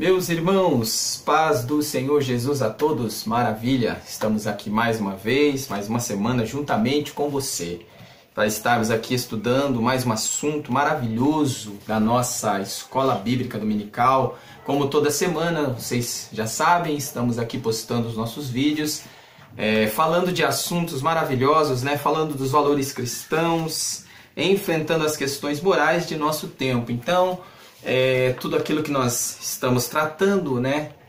Meus irmãos, paz do Senhor Jesus a todos, maravilha! Estamos aqui mais uma vez, mais uma semana juntamente com você, para estarmos aqui estudando mais um assunto maravilhoso da nossa Escola Bíblica Dominical. Como toda semana, vocês já sabem, estamos aqui postando os nossos vídeos, falando de assuntos maravilhosos, falando dos valores cristãos, enfrentando as questões morais de nosso tempo. Então, tudo aquilo que nós estamos tratando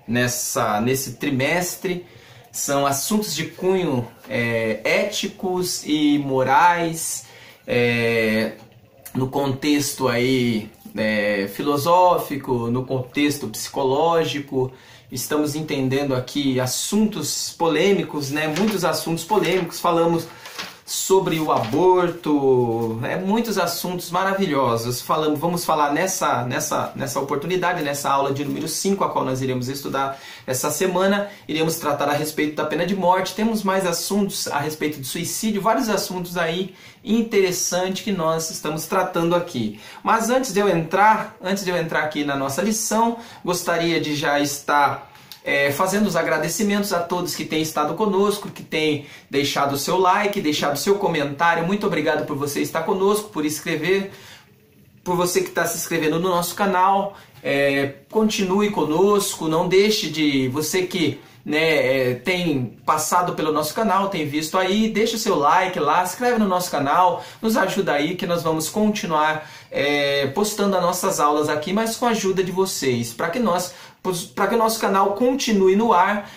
nesse trimestre são assuntos de cunho éticos e morais, no contexto aí, filosófico, no contexto psicológico. Estamos entendendo aqui assuntos polêmicos, muitos assuntos polêmicos. Falamos sobre o aborto, muitos assuntos maravilhosos. Vamos falar nessa oportunidade, nessa aula de número 5, a qual nós iremos estudar essa semana. Iremos tratar a respeito da pena de morte. Temos mais assuntos a respeito de suicídio, vários assuntos aí interessantes que nós estamos tratando aqui. Mas antes de eu entrar aqui na nossa lição, gostaria de já estar fazendo os agradecimentos a todos que têm estado conosco, que têm deixado o seu like, deixado o seu comentário. Muito obrigado por você estar conosco, por escrever, por você que está se inscrevendo no nosso canal. Continue conosco, não deixe de... Você que tem passado pelo nosso canal, tem visto aí, deixa o seu like lá, se inscreve no nosso canal, nos ajuda aí que nós vamos continuar postando as nossas aulas aqui, mas com a ajuda de vocês, para que o nosso canal continue no ar.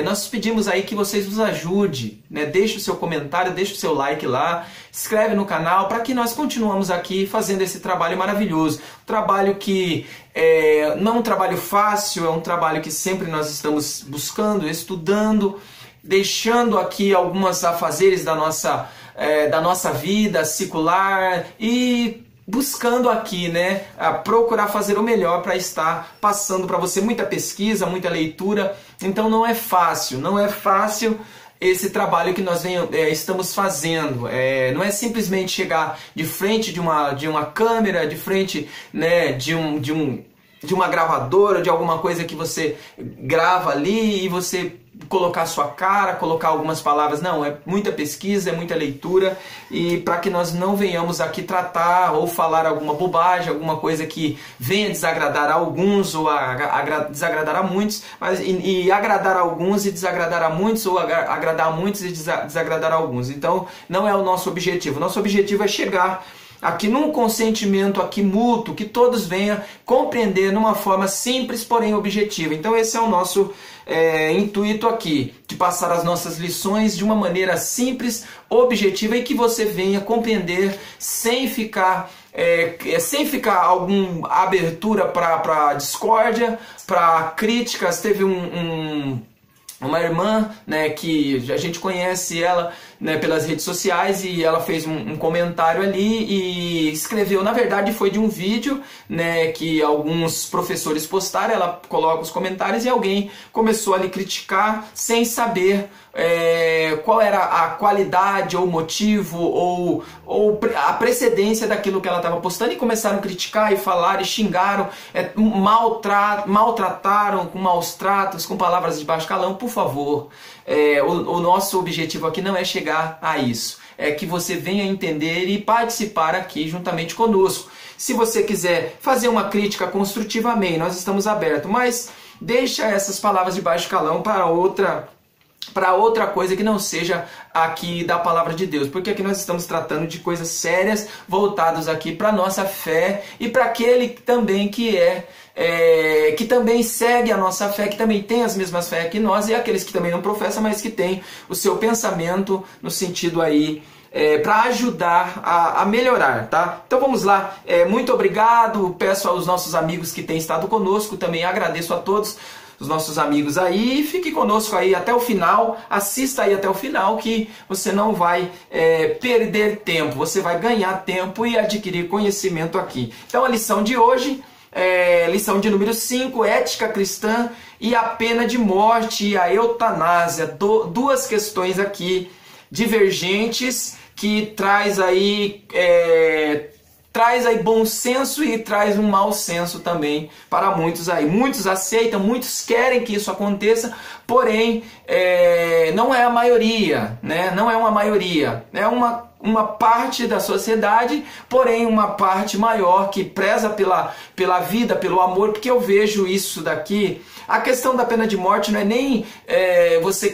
Nós pedimos aí que vocês nos ajudem, deixe o seu comentário, deixe o seu like lá, inscreve no canal, para que nós continuamos aqui fazendo esse trabalho maravilhoso. Um trabalho que não é um trabalho fácil, é um trabalho que sempre nós estamos buscando, estudando, deixando aqui algumas afazeres da nossa vida secular e buscando aqui, a procurar fazer o melhor para estar passando para você muita pesquisa, muita leitura. Então não é fácil esse trabalho que nós estamos fazendo. Não é simplesmente chegar de frente de uma câmera, de frente de uma gravadora, de alguma coisa que você grava ali e você colocar sua cara, colocar algumas palavras. Não, é muita pesquisa, é muita leitura, e para que nós não venhamos aqui tratar ou falar alguma bobagem, alguma coisa que venha desagradar a alguns ou desagradar a muitos, e agradar a alguns e desagradar a muitos, ou agradar a muitos e desagradar a alguns. Então não é o nosso objetivo. Nosso objetivo é chegar aqui num consentimento aqui mútuo, que todos venham compreender numa forma simples, porém objetiva. Então esse é o nosso intuito aqui, de passar as nossas lições de uma maneira simples, objetiva, e que você venha compreender sem ficar alguma abertura para discórdia, para críticas. Teve uma irmã, que a gente conhece ela pelas redes sociais, e ela fez um comentário ali e escreveu, na verdade foi de um vídeo que alguns professores postaram. Ela coloca os comentários e alguém começou a lhe criticar sem saber qual era a qualidade ou motivo ou a precedência daquilo que ela estava postando, e começaram a criticar e falar e xingaram, maltrataram com maus tratos, com palavras de baixo calão. Por favor, o nosso objetivo aqui não é chegar a isso, é que você venha entender e participar aqui juntamente conosco. Se você quiser fazer uma crítica construtiva, amém, nós estamos abertos, mas deixa essas palavras de baixo calão para outra coisa que não seja aqui da palavra de Deus, porque aqui nós estamos tratando de coisas sérias, voltadas aqui para a nossa fé e para aquele também que também segue a nossa fé, que também tem as mesmas fé que nós, e aqueles que também não professam, mas que tem o seu pensamento no sentido aí para ajudar a melhorar, tá? Então vamos lá, muito obrigado, peço aos nossos amigos que têm estado conosco, também agradeço a todos os nossos amigos aí, fique conosco aí até o final, assista aí até o final, que você não vai perder tempo, você vai ganhar tempo e adquirir conhecimento aqui. Então a lição de hoje, lição de número 5, ética cristã e a pena de morte e a eutanásia, duas questões aqui divergentes que traz aí traz aí bom senso e traz um mau senso também para muitos aí. Muitos aceitam, muitos querem que isso aconteça, porém não é a maioria, né? Não é uma maioria, é uma parte da sociedade, porém uma parte maior que preza pela vida, pelo amor, porque eu vejo isso daqui. A questão da pena de morte não é nem você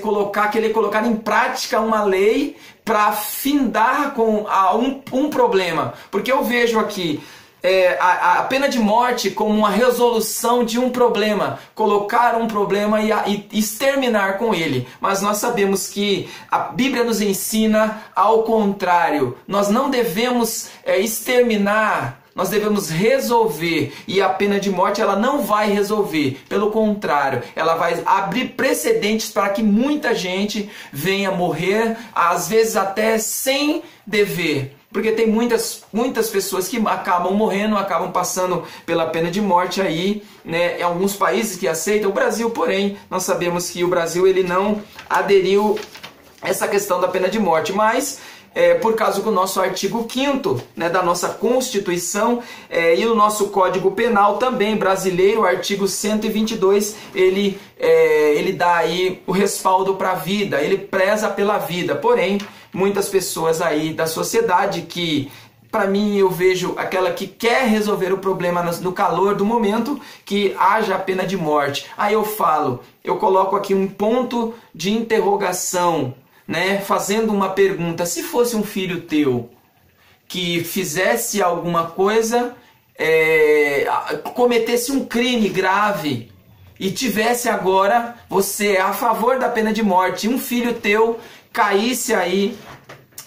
querer colocar em prática uma lei para findar com um problema, porque eu vejo aqui a pena de morte como uma resolução de um problema, colocar um problema e exterminar com ele. Mas nós sabemos que a Bíblia nos ensina ao contrário. Nós não devemos exterminar, nós devemos resolver, e a pena de morte ela não vai resolver, pelo contrário, ela vai abrir precedentes para que muita gente venha morrer, às vezes até sem dever. Porque tem muitas pessoas que acabam morrendo, acabam passando pela pena de morte aí, né? Em alguns países que aceitam. O Brasil, porém, nós sabemos que o Brasil ele não aderiu a essa questão da pena de morte, mas por causa do nosso artigo 5º, né, da nossa Constituição e o nosso Código Penal também brasileiro, o artigo 122, ele dá aí o respaldo para a vida, ele preza pela vida. Porém, muitas pessoas aí da sociedade que, para mim, eu vejo aquela que quer resolver o problema no calor do momento, que haja a pena de morte. Aí eu coloco aqui um ponto de interrogação, né, fazendo uma pergunta: se fosse um filho teu que fizesse alguma coisa, cometesse um crime grave e tivesse agora, você é a favor da pena de morte, um filho teu caísse aí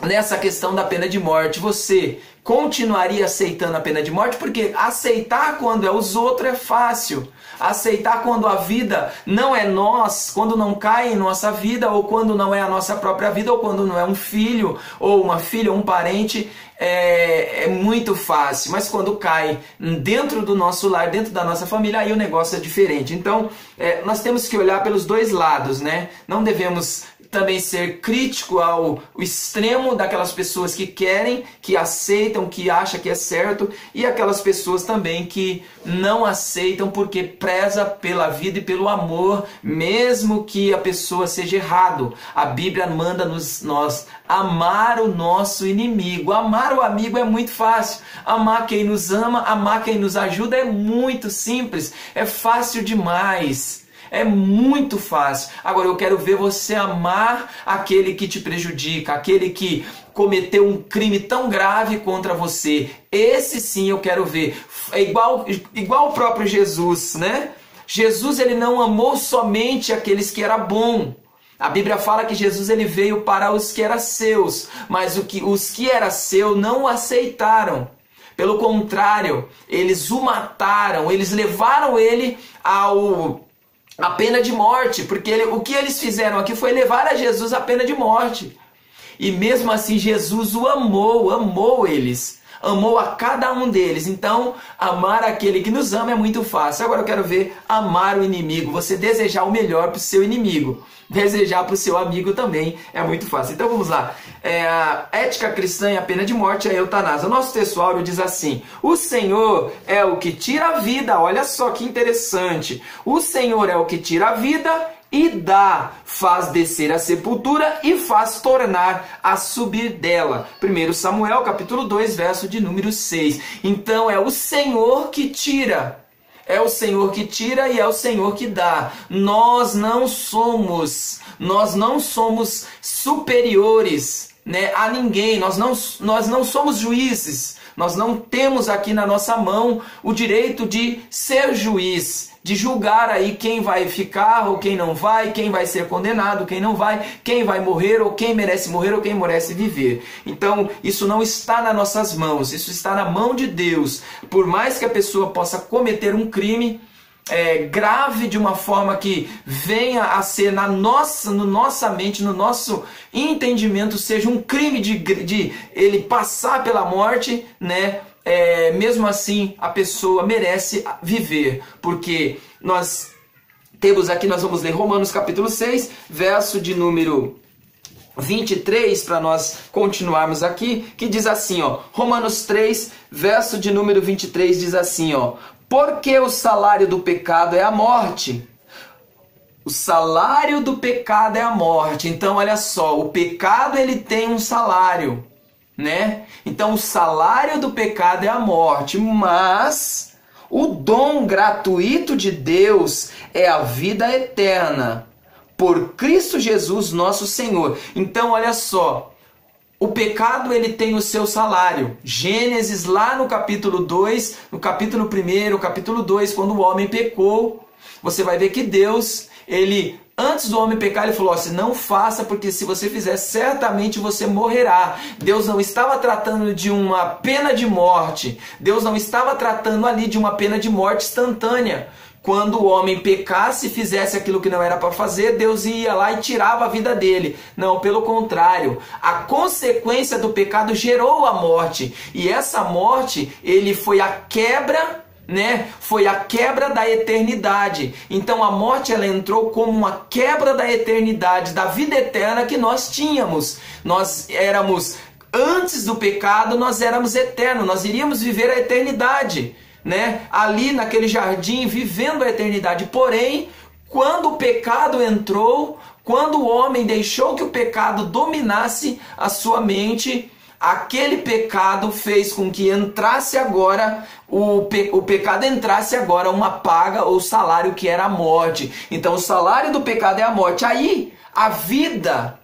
nessa questão da pena de morte, você continuaria aceitando a pena de morte? Porque aceitar quando é os outros é fácil. Aceitar quando a vida não é nós, quando não cai em nossa vida, ou quando não é a nossa própria vida, ou quando não é um filho, ou uma filha, ou um parente, é muito fácil. Mas quando cai dentro do nosso lar, dentro da nossa família, aí o negócio é diferente. Então, nós temos que olhar pelos dois lados, né? Não devemos também ser crítico ao extremo daquelas pessoas que querem, que aceitam, que acham que é certo, e aquelas pessoas também que não aceitam porque preza pela vida e pelo amor, mesmo que a pessoa seja errado. A Bíblia manda nós amar o nosso inimigo. Amar o amigo é muito fácil. Amar quem nos ama, amar quem nos ajuda é muito simples, é fácil demais. É muito fácil. Agora eu quero ver você amar aquele que te prejudica, aquele que cometeu um crime tão grave contra você. Esse sim eu quero ver. É igual o próprio Jesus, né? Jesus ele não amou somente aqueles que eram bons. A Bíblia fala que Jesus ele veio para os que eram seus, mas os que eram seus não o aceitaram. Pelo contrário, eles o mataram, eles levaram ele a pena de morte, porque o que eles fizeram aqui foi levar a Jesus a pena de morte. E mesmo assim Jesus o amou eles, amou a cada um deles. Então amar aquele que nos ama é muito fácil. Agora eu quero ver amar o inimigo, você desejar o melhor para o seu inimigo, desejar para o seu amigo também é muito fácil. Então vamos lá, a ética cristã e a pena de morte é a eutanásia. O nosso textuário diz assim: o Senhor é o que tira a vida. Olha só que interessante, o Senhor é o que tira a vida e dá, faz descer a sepultura e faz tornar a subir dela. 1 Samuel capítulo 2, verso de número 6. Então é o Senhor que tira. É o Senhor que tira e é o Senhor que dá. Nós não somos superiores, né, a ninguém. Nós não somos juízes. Nós não temos aqui na nossa mão o direito de ser juiz, de julgar aí quem vai ficar ou quem não vai, quem vai ser condenado, quem não vai, quem vai morrer ou quem merece morrer ou quem merece viver. Então isso não está nas nossas mãos, isso está na mão de Deus. Por mais que a pessoa possa cometer um crime grave de uma forma que venha a ser no nossa mente, no nosso entendimento, seja um crime de ele passar pela morte, né? Mesmo assim a pessoa merece viver, porque nós temos aqui, nós vamos ler Romanos capítulo 6, verso de número 23, para nós continuarmos aqui, que diz assim, ó, Romanos 3, verso de número 23, diz assim, ó, porque o salário do pecado é a morte. O salário do pecado é a morte. Então, olha só, o pecado ele tem um salário, né? Então, o salário do pecado é a morte, mas o dom gratuito de Deus é a vida eterna, por Cristo Jesus, nosso Senhor. Então, olha só, o pecado ele tem o seu salário. Gênesis, lá no capítulo 2, no capítulo 1, capítulo 2, quando o homem pecou, você vai ver que Deus, ele, antes do homem pecar, ele falou assim, não faça, porque se você fizer, certamente você morrerá. Deus não estava tratando de uma pena de morte. Deus não estava tratando ali de uma pena de morte instantânea. Quando o homem pecasse e fizesse aquilo que não era para fazer, Deus ia lá e tirava a vida dele. Não, pelo contrário. A consequência do pecado gerou a morte. E essa morte, ele foi a quebra, né? Foi a quebra da eternidade. Então a morte ela entrou como uma quebra da eternidade, da vida eterna que nós tínhamos. Nós éramos, antes do pecado, nós éramos eternos. Nós iríamos viver a eternidade, né? Ali naquele jardim, vivendo a eternidade. Porém, quando o pecado entrou, quando o homem deixou que o pecado dominasse a sua mente, aquele pecado fez com que entrasse agora, o pecado entrasse agora uma paga ou salário que era a morte. Então o salário do pecado é a morte. Aí a vida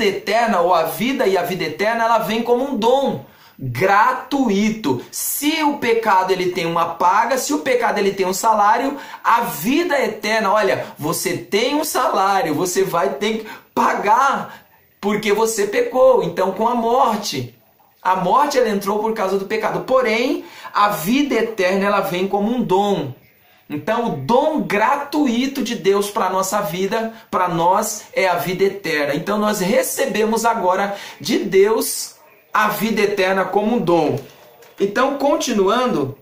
eterna, ou a vida e a vida eterna, ela vem como um dom gratuito. Se o pecado ele tem uma paga, se o pecado ele tem um salário, a vida eterna, olha, você tem um salário, você vai ter que pagar porque você pecou. Então com a morte ela entrou por causa do pecado. Porém, a vida eterna ela vem como um dom. Então o dom gratuito de Deus para a nossa vida, para nós, é a vida eterna. Então nós recebemos agora de Deus a vida eterna como um dom. Então, continuando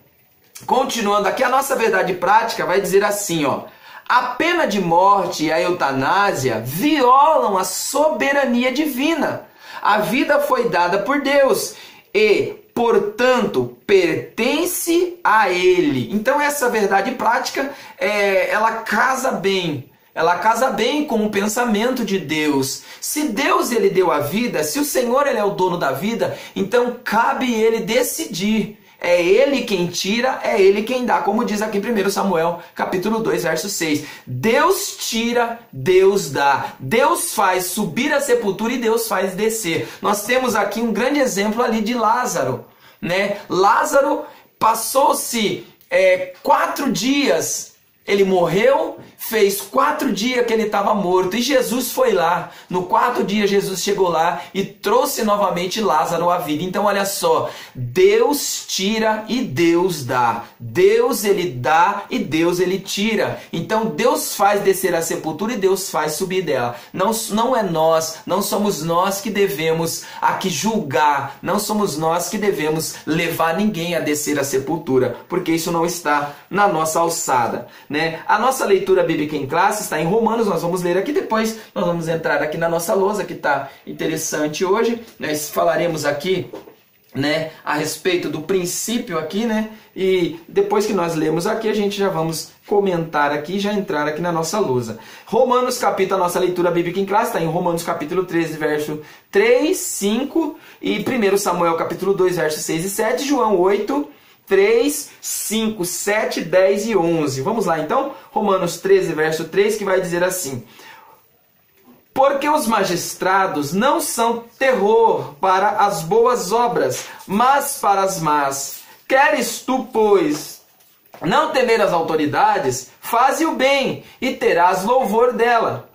aqui, a nossa verdade prática vai dizer assim, ó, a pena de morte e a eutanásia violam a soberania divina. A vida foi dada por Deus e, portanto, pertence a Ele. Então essa verdade prática, ela casa bem. Ela casa bem com o pensamento de Deus. Se Deus ele deu a vida, se o Senhor ele é o dono da vida, então cabe ele decidir. É Ele quem tira, é Ele quem dá, como diz aqui em 1 Samuel, capítulo 2, verso 6. Deus tira, Deus dá. Deus faz subir a sepultura e Deus faz descer. Nós temos aqui um grande exemplo ali de Lázaro, né? Lázaro passou-se 4 dias, ele morreu, fez 4 dias que ele estava morto, e Jesus foi lá. No 4º dia Jesus chegou lá e trouxe novamente Lázaro à vida. Então olha só, Deus tira e Deus dá. Deus ele dá e Deus ele tira. Então Deus faz descer a sepultura e Deus faz subir dela. Não é nós, não somos nós que devemos aqui julgar, não somos nós que devemos levar ninguém a descer a sepultura, porque isso não está na nossa alçada, né? A nossa leitura bíblica em classe está em Romanos, nós vamos ler aqui, depois nós vamos entrar aqui na nossa lousa, que está interessante hoje. Nós falaremos aqui, né, a respeito do princípio aqui, né, e depois que nós lemos aqui, a gente já vamos comentar aqui, já entrar aqui na nossa lousa. Romanos capítulo, a nossa leitura bíblica em classe está em Romanos capítulo 13, verso 3, 5, e 1 Samuel capítulo 2, verso 6 e 7, João 8, 3, 5, 7, 10 e 11. Vamos lá então, Romanos 13, verso 3, que vai dizer assim: porque os magistrados não são terror para as boas obras, mas para as más. Queres tu, pois, não temer as autoridades? Faze o bem e terás louvor dela,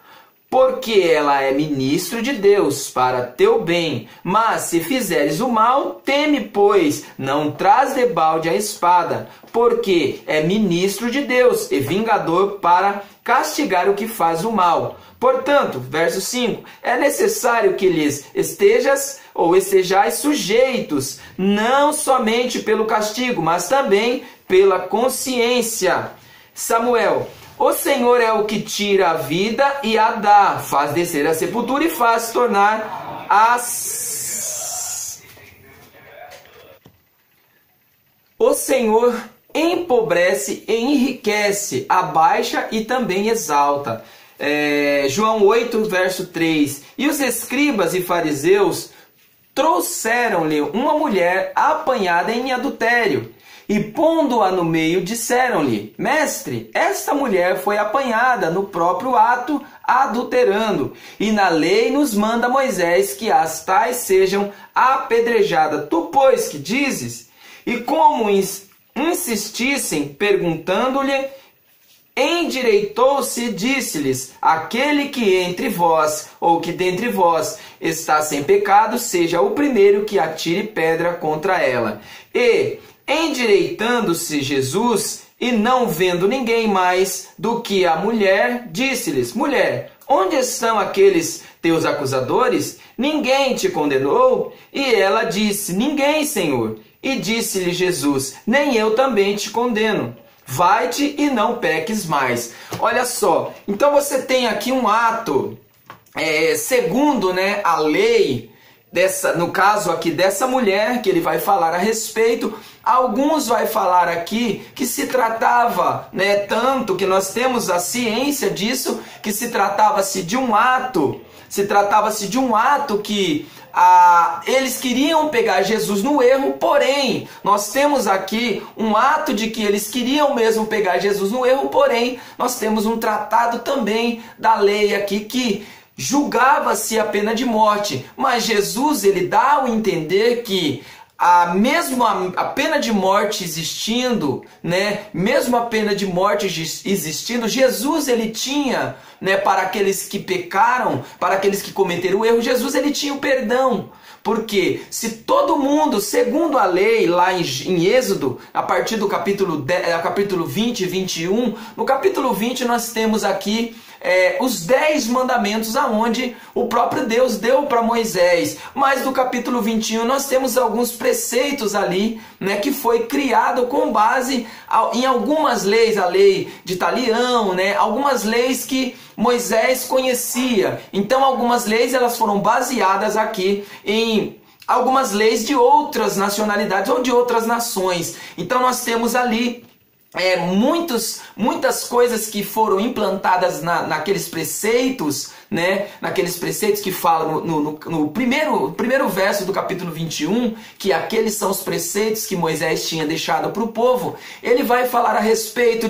porque ela é ministro de Deus para teu bem. Mas se fizeres o mal, teme, pois, não traz debalde a espada, porque é ministro de Deus e vingador para castigar o que faz o mal. Portanto, verso 5, é necessário que lhes estejais sujeitos, não somente pelo castigo, mas também pela consciência. Samuel, O Senhor é o que tira a vida e a dá, faz descer a sepultura e faz tornar as... O Senhor empobrece e enriquece, abaixa e também exalta. João 8, verso 3. E os escribas e fariseus trouxeram-lhe uma mulher apanhada em adultério. E pondo-a no meio, disseram-lhe: Mestre, esta mulher foi apanhada no próprio ato, adulterando. E na lei nos manda Moisés que as tais sejam apedrejadas. Tu, pois, que dizes? E como insistissem, perguntando-lhe, endireitou-se e disse-lhes: Aquele que entre vós, ou que dentre vós está sem pecado, seja o primeiro que atire pedra contra ela. E, endireitando-se Jesus, e não vendo ninguém mais do que a mulher, disse-lhes: Mulher, onde estão aqueles teus acusadores? Ninguém te condenou? E ela disse: Ninguém, Senhor. E disse-lhe Jesus: Nem eu também te condeno. Vai-te e não peques mais. Olha só, então você tem aqui um ato, segundo, né, a lei, no caso aqui dessa mulher, que ele vai falar a respeito. Alguns vai falar aqui que se tratava, né, tanto que nós temos a ciência disso, que se tratava-se de um ato, que eles queriam pegar Jesus no erro, porém, nós temos aqui um ato de que eles queriam mesmo pegar Jesus no erro, porém, nós temos um tratado também da lei aqui que julgava-se a pena de morte, mas Jesus, ele dá a entender que mesmo a pena de morte existindo, né? Mesmo a pena de morte existindo, Jesus, ele tinha, né, para aqueles que pecaram, para aqueles que cometeram o erro, Jesus, ele tinha o perdão. Porque se todo mundo, segundo a lei, lá em Êxodo, a partir do capítulo 20 e 21, no capítulo 20 nós temos aqui os 10 mandamentos aonde o próprio Deus deu para Moisés. Mas no capítulo 21 nós temos alguns preceitos ali, né, que foi criado com base em algumas leis, a lei de Talião, né, algumas leis que Moisés conhecia. Então algumas leis elas foram baseadas aqui em algumas leis de outras nacionalidades ou de outras nações. Então nós temos ali muitas coisas que foram implantadas naqueles preceitos, né? Naqueles preceitos que falam no primeiro verso do capítulo 21, que aqueles são os preceitos que Moisés tinha deixado para o povo. Ele vai falar a respeito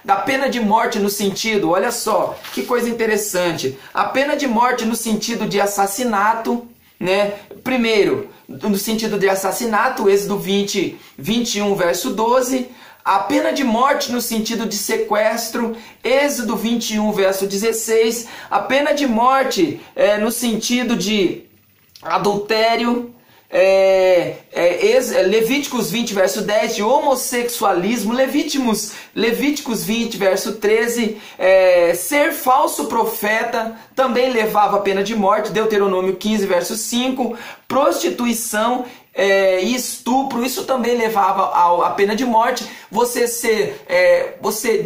da pena de morte no sentido, olha só, que coisa interessante, a pena de morte no sentido de assassinato, né? Primeiro, no sentido de assassinato, Êxodo 20, 21, verso 12. A pena de morte no sentido de sequestro, Êxodo 21, verso 16. A pena de morte no sentido de adultério, Levíticos 20, verso 10, de homossexualismo, Levíticos 20, verso 13, ser falso profeta também levava a pena de morte, Deuteronômio 15, verso 5, prostituição e estupro, isso também levava a pena de morte. Você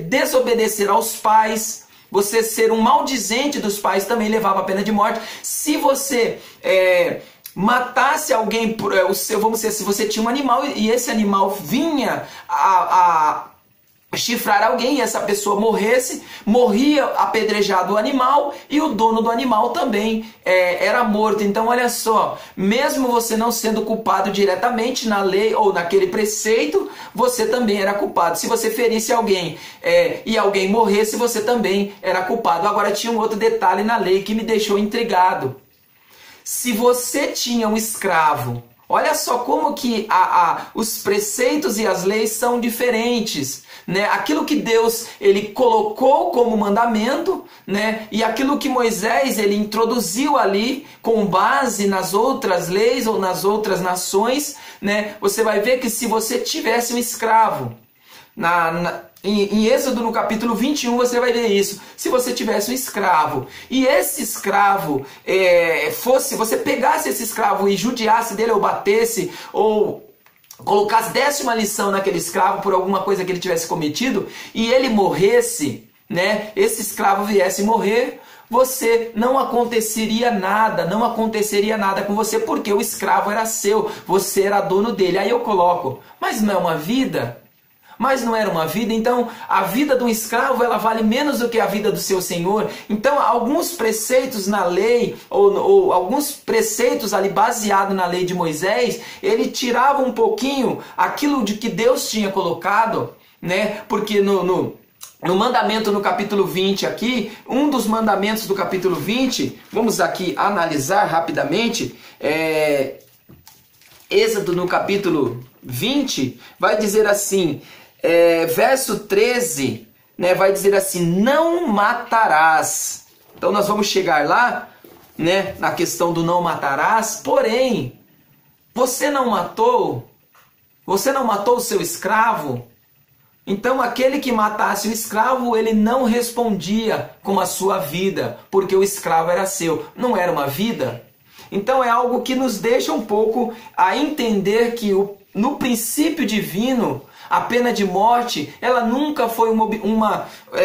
desobedecer aos pais, você ser um maldizente dos pais também levava a pena de morte. Se você matasse alguém, vamos dizer, se você tinha um animal e esse animal vinha a chifrar alguém e essa pessoa morria apedrejado o animal e o dono do animal também era morto. Então olha só, mesmo você não sendo culpado diretamente na lei ou naquele preceito, você também era culpado. Se você ferisse alguém e alguém morresse, você também era culpado. Agora tinha um outro detalhe na lei que me deixou intrigado. Se você tinha um escravo, olha só como que os preceitos e as leis são diferentes, né? Aquilo que Deus ele colocou como mandamento, né? E aquilo que Moisés ele introduziu ali com base nas outras leis ou nas outras nações, né? Você vai ver que se você tivesse um escravo, em Êxodo no capítulo 21 você vai ver isso. Se você tivesse um escravo e esse escravo você pegasse esse escravo e judiasse dele ou batesse ou desse uma lição naquele escravo por alguma coisa que ele tivesse cometido e ele morresse, né, esse escravo viesse morrer, você não aconteceria nada com você, porque o escravo era seu, você era dono dele. Aí eu coloco, mas não é uma vida? Mas não era uma vida? Então a vida de um escravo, ela vale menos do que a vida do seu senhor. Então alguns preceitos na lei, ou alguns preceitos ali baseados na lei de Moisés, ele tirava um pouquinho aquilo de que Deus tinha colocado, né? Porque no mandamento no capítulo 20 aqui, um dos mandamentos do capítulo 20, vamos aqui analisar rapidamente, Êxodo no capítulo 20, vai dizer assim, verso 13, né, vai dizer assim, não matarás. Então nós vamos chegar lá, né, na questão do não matarás, porém, você não matou o seu escravo. Então aquele que matasse o escravo, ele não respondia com a sua vida, porque o escravo era seu. Não era uma vida? Então é algo que nos deixa um pouco a entender que no princípio divino, a pena de morte, ela nunca foi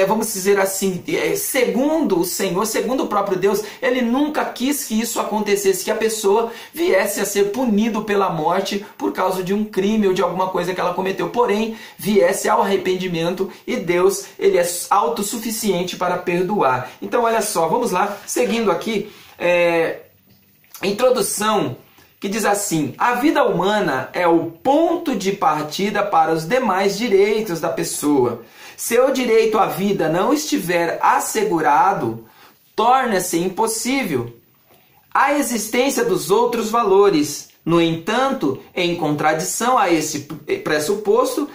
vamos dizer assim, segundo o Senhor, segundo o próprio Deus, ele nunca quis que isso acontecesse, que a pessoa viesse a ser punido pela morte por causa de um crime ou de alguma coisa que ela cometeu, porém, viesse ao arrependimento, e Deus, ele é autossuficiente para perdoar. Então, olha só, vamos lá, seguindo aqui, introdução, que diz assim, a vida humana é o ponto de partida para os demais direitos da pessoa. Se o direito à vida não estiver assegurado, torna-se impossível a existência dos outros valores. No entanto, em contradição a esse pressuposto,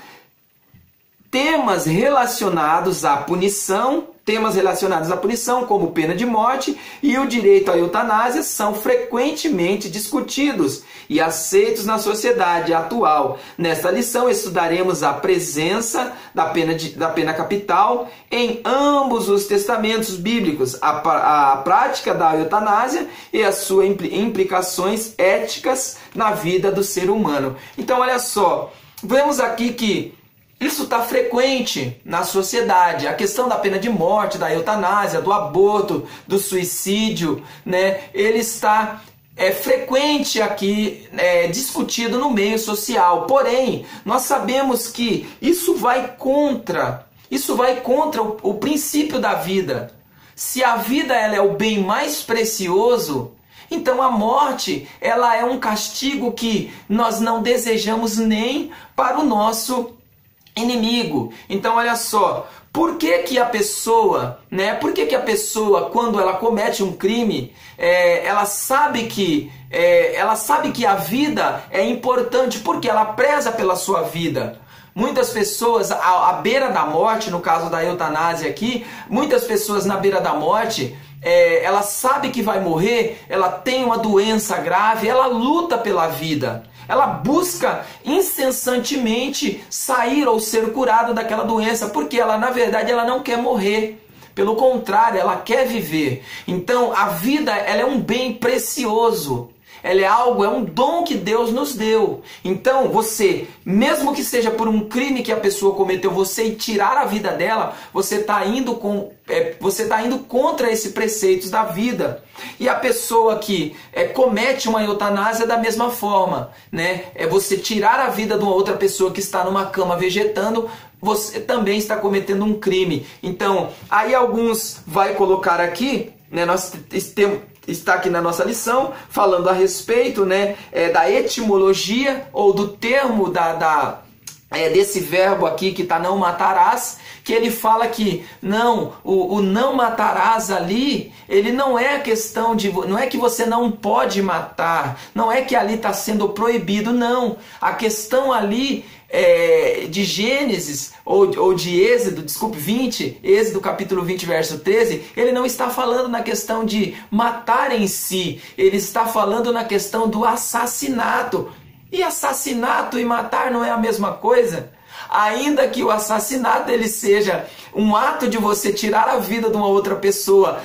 temas relacionados à punição, como pena de morte e o direito à eutanásia, são frequentemente discutidos e aceitos na sociedade atual. Nesta lição estudaremos a presença da pena capital em ambos os testamentos bíblicos, a prática da eutanásia e as suas implicações éticas na vida do ser humano. Então, olha só, vemos aqui que isso está frequente na sociedade. A questão da pena de morte, da eutanásia, do aborto, do suicídio, né? Ele está frequente aqui, discutido no meio social. Porém, nós sabemos que isso vai contra o princípio da vida. Se a vida ela é o bem mais precioso, então a morte ela é um castigo que nós não desejamos nem para o nosso inimigo. Então olha só, por que a pessoa, quando ela comete um crime, ela sabe que a vida é importante, porque ela preza pela sua vida. Muitas pessoas à beira da morte, no caso da eutanásia aqui, muitas pessoas na beira da morte, ela sabe que vai morrer, ela tem uma doença grave, ela luta pela vida. Ela busca incessantemente sair ou ser curada daquela doença, porque ela, na verdade, ela não quer morrer. Pelo contrário, ela quer viver. Então, a vida ela é um bem precioso. Ela é um dom que Deus nos deu. Então, você, mesmo que seja por um crime que a pessoa cometeu, você tirar a vida dela, você está indo contra esses preceitos da vida. E a pessoa que comete uma eutanásia da mesma forma, né? Você tirar a vida de uma outra pessoa que está numa cama vegetando, você também está cometendo um crime. Então, aí alguns vai colocar aqui, né? Nós está aqui na nossa lição, falando a respeito, né, da etimologia, ou do termo desse verbo aqui que está não matarás, que ele fala que não, o não matarás ali, ele não é a questão de, não é que você não pode matar, não é que ali está sendo proibido, não. A questão ali de Gênesis, ou de Êxodo, Êxodo capítulo 20, verso 13, ele não está falando na questão de matar em si, ele está falando na questão do assassinato. E assassinato e matar não é a mesma coisa? Ainda que o assassinato ele seja um ato de você tirar a vida de uma outra pessoa,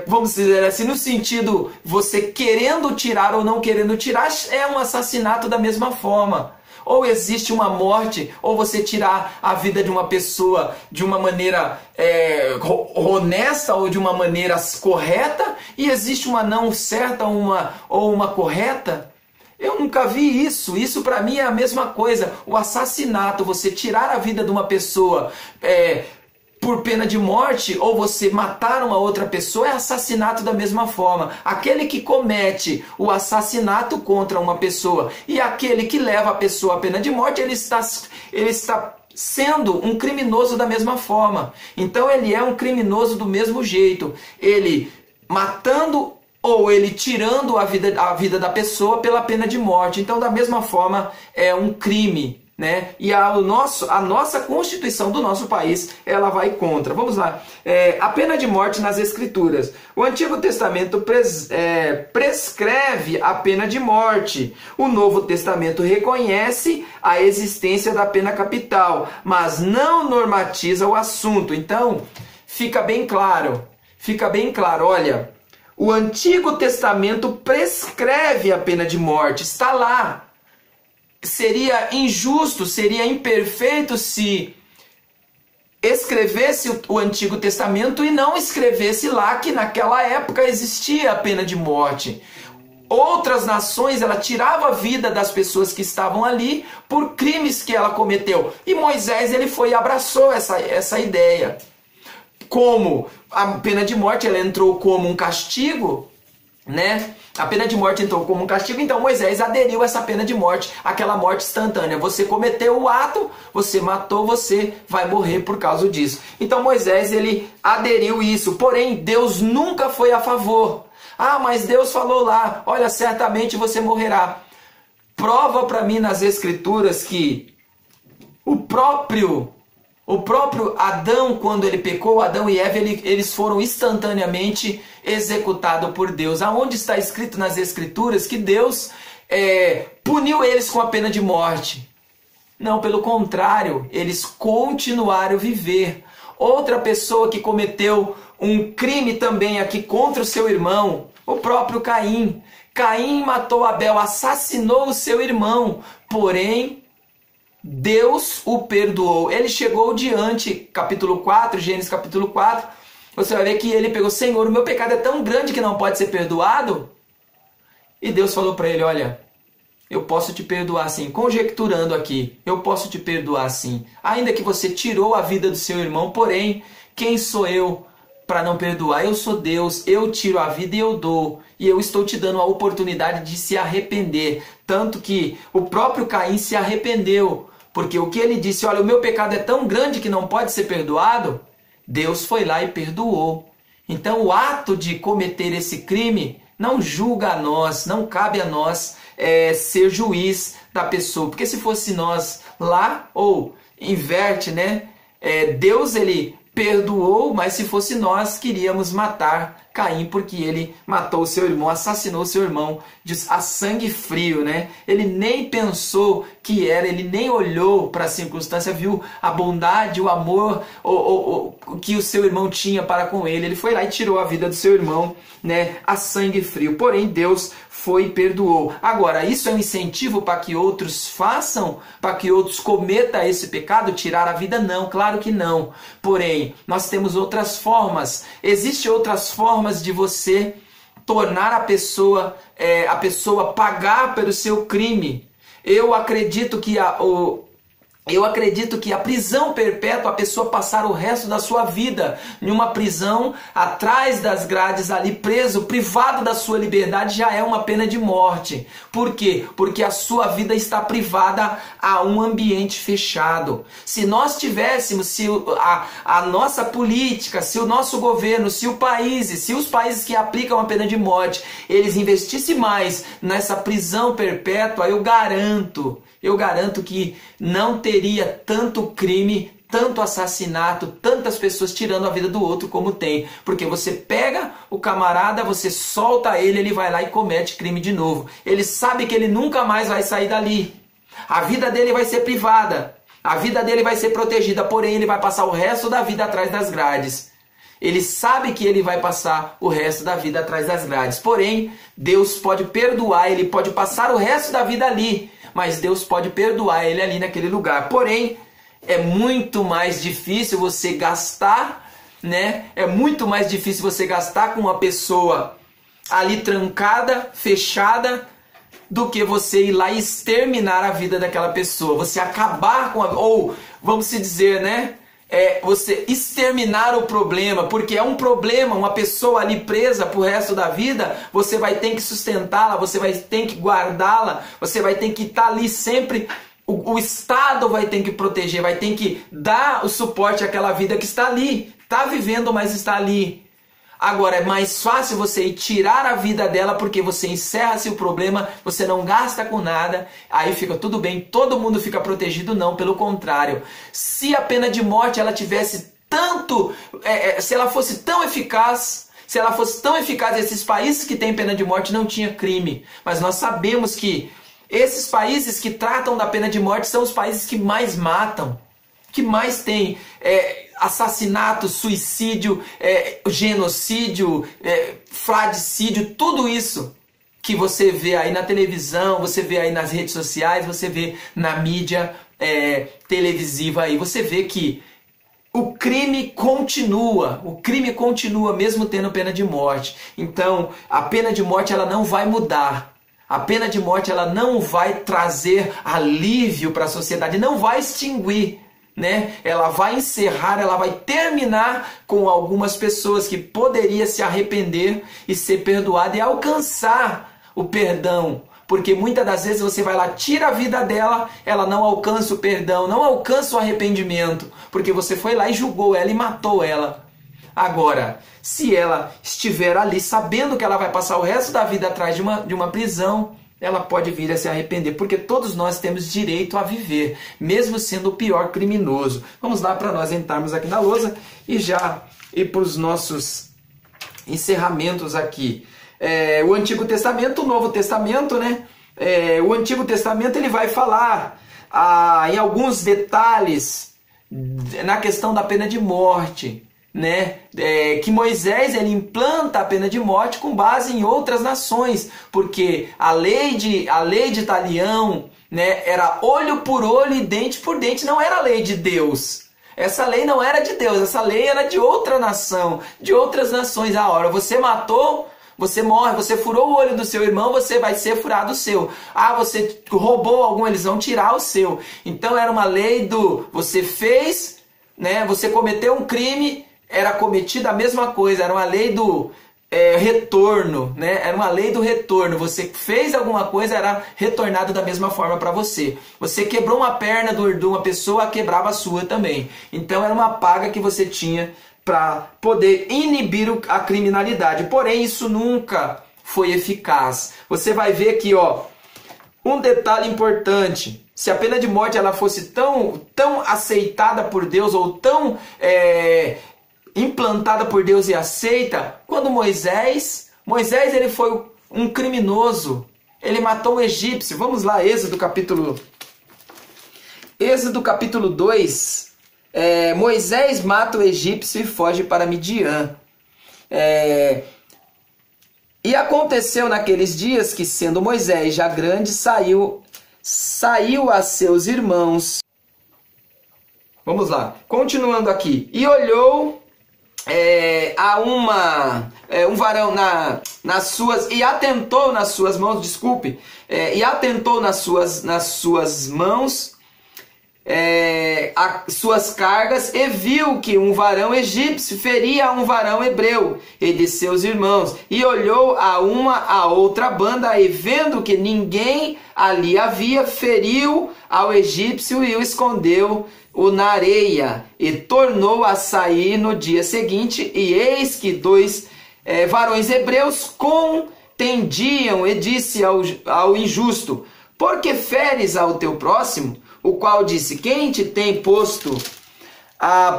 vamos dizer assim, no sentido você querendo tirar ou não querendo tirar, é um assassinato da mesma forma. Ou existe uma morte, ou você tirar a vida de uma pessoa de uma maneira honesta ou de uma maneira correta, e existe uma não certa ou uma correta. Eu nunca vi isso. Isso para mim é a mesma coisa. O assassinato, você tirar a vida de uma pessoa por pena de morte, ou você matar uma outra pessoa, é assassinato da mesma forma. Aquele que comete o assassinato contra uma pessoa e aquele que leva a pessoa à pena de morte, ele está sendo um criminoso da mesma forma. Então ele é um criminoso do mesmo jeito. Ele matando ou ele tirando a vida da pessoa pela pena de morte. Então, da mesma forma, é um crime. Né? E a nossa Constituição do nosso país, ela vai contra. Vamos lá. A pena de morte nas Escrituras. O Antigo Testamento prescreve a pena de morte. O Novo Testamento reconhece a existência da pena capital, mas não normatiza o assunto. Então, fica bem claro. Olha, o Antigo Testamento prescreve a pena de morte. Está lá. Seria injusto, seria imperfeito se escrevesse o Antigo Testamento e não escrevesse lá que naquela época existia a pena de morte. Outras nações, ela tirava a vida das pessoas que estavam ali por crimes que ela cometeu. E Moisés, ele foi e abraçou essa ideia. Como a pena de morte, ela entrou como um castigo, né? A pena de morte entrou como um castigo, então Moisés aderiu a essa pena de morte, aquela morte instantânea. Você cometeu o ato, você matou, você vai morrer por causa disso. Então Moisés, ele aderiu isso, porém Deus nunca foi a favor. Ah, mas Deus falou lá, olha, certamente você morrerá. Prova para mim nas Escrituras que o próprio Adão, quando ele pecou, Adão e Eva, eles foram instantaneamente executados por Deus. Aonde está escrito nas Escrituras que Deus puniu eles com a pena de morte? Não, pelo contrário, eles continuaram a viver. Outra pessoa que cometeu um crime também aqui contra o seu irmão, o próprio Caim. Caim matou Abel, assassinou o seu irmão, porém Deus o perdoou. Ele chegou diante, capítulo 4, Gênesis capítulo 4, você vai ver que ele pegou, Senhor, o meu pecado é tão grande que não pode ser perdoado. E Deus falou para ele, olha, eu posso te perdoar sim, conjecturando aqui, eu posso te perdoar sim, ainda que você tirou a vida do seu irmão, porém, quem sou eu para não perdoar? Eu sou Deus, eu tiro a vida e eu dou, e eu estou te dando a oportunidade de se arrepender, tanto que o próprio Caim se arrependeu, porque o que ele disse, olha, o meu pecado é tão grande que não pode ser perdoado, Deus foi lá e perdoou. Então o ato de cometer esse crime não julga a nós, não cabe a nós ser juiz da pessoa, porque se fosse nós lá, ou inverte, né? Deus, ele perdoou, mas se fosse nós, queríamos matar Caim, porque ele matou o seu irmão, assassinou o seu irmão a sangue frio, né? Ele nem pensou que era, ele nem olhou para a circunstância, viu a bondade, o amor que o seu irmão tinha para com ele. Ele foi lá e tirou a vida do seu irmão, né? A sangue frio. Porém, Deus foi e perdoou. Agora, isso é um incentivo para que outros façam, para que outros cometam esse pecado, tirar a vida? Não, claro que não. Porém, nós temos outras formas. Existem outras formas de você tornar a pessoa pagar pelo seu crime. Eu acredito que a prisão perpétua, a pessoa passar o resto da sua vida em uma prisão, atrás das grades ali, preso, privado da sua liberdade, já é uma pena de morte. Por quê? Porque a sua vida está privada a um ambiente fechado. Se nós tivéssemos, se a nossa política, se o nosso governo, se os países que aplicam a pena de morte, eles investissem mais nessa prisão perpétua, eu garanto que não teria tanto crime, tanto assassinato, tantas pessoas tirando a vida do outro como tem. Porque você pega o camarada, você solta ele, ele vai lá e comete crime de novo. Ele sabe que ele nunca mais vai sair dali. A vida dele vai ser privada, a vida dele vai ser protegida, porém ele vai passar o resto da vida atrás das grades. Ele sabe que ele vai passar o resto da vida atrás das grades. Porém, Deus pode perdoar, ele pode passar o resto da vida ali. mas Deus pode perdoar ele ali naquele lugar. Porém, é muito mais difícil você gastar, né? É muito mais difícil você gastar com uma pessoa ali trancada, fechada, do que você ir lá e exterminar a vida daquela pessoa. Você acabar com ou vamos se dizer, né? Você exterminar o problema, porque é um problema, uma pessoa ali presa pro resto da vida, você vai ter que sustentá-la, você vai ter que guardá-la, você vai ter que estar ali sempre, o Estado vai ter que proteger, vai ter que dar o suporte àquela vida que está ali, está vivendo, mas está ali. Agora, é mais fácil você ir tirar a vida dela porque você encerra-se o problema, você não gasta com nada, aí fica tudo bem, todo mundo fica protegido. Não, pelo contrário. Se a pena de morte ela tivesse tanto, se ela fosse tão eficaz, esses países que têm pena de morte não tinha crime. Mas nós sabemos que esses países que tratam da pena de morte são os países que mais matam, que mais tem assassinato, suicídio, genocídio, fradicídio, tudo isso que você vê aí na televisão, você vê aí nas redes sociais, você vê na mídia televisiva aí, você vê que o crime continua mesmo tendo pena de morte. Então, a pena de morte ela não vai mudar. A pena de morte ela não vai trazer alívio para a sociedade, não vai extinguir, né? Ela vai encerrar, ela vai terminar com algumas pessoas que poderiam se arrepender e ser perdoada e alcançar o perdão. Porque muitas das vezes você vai lá, tira a vida dela, ela não alcança o perdão, não alcança o arrependimento, porque você foi lá e julgou ela e matou ela. Agora, se ela estiver ali sabendo que ela vai passar o resto da vida atrás de uma prisão, ela pode vir a se arrepender, porque todos nós temos direito a viver, mesmo sendo o pior criminoso. Vamos lá para nós entrarmos aqui na lousa e já ir para os nossos encerramentos aqui. O Antigo Testamento, o Novo Testamento, né? O Antigo Testamento ele vai falar em alguns detalhes na questão da pena de morte, né? Que Moisés ele implanta a pena de morte com base em outras nações, porque a lei de Talião, né, era olho por olho e dente por dente, não era a lei de Deus. Essa lei não era de Deus, essa lei era de outra nação, de outras nações. A hora você matou, você morre, você furou o olho do seu irmão, você vai ser furado o seu. Você roubou algum, eles vão tirar o seu. Então era uma lei do você fez, né, você cometeu um crime, era cometida a mesma coisa, era uma lei do retorno, né? Era uma lei do retorno. Você fez alguma coisa, era retornado da mesma forma para você. Você quebrou uma perna de uma pessoa, quebrava a sua também. Então era uma paga que você tinha para poder inibir a criminalidade. Porém, isso nunca foi eficaz. Você vai ver aqui, ó, um detalhe importante. Se a pena de morte ela fosse tão aceitada por Deus ou tão implantada por Deus e aceita, quando Moisés ele foi um criminoso, ele matou um egípcio. Vamos lá, Êxodo capítulo 2, Moisés mata o egípcio e foge para Midian. E aconteceu naqueles dias que, sendo Moisés já grande, saiu a seus irmãos. Vamos lá, continuando aqui. E olhou um varão nas suas, e atentou nas suas mãos, e atentou nas suas mãos as suas cargas, e viu que um varão egípcio feria a um varão hebreu e de seus irmãos, e olhou a outra banda, e vendo que ninguém ali havia, feriu ao egípcio e o escondeu na areia, e tornou a sair no dia seguinte, e eis que dois varões hebreus contendiam, e disse ao injusto: por que feres ao teu próximo? O qual disse: quem te tem posto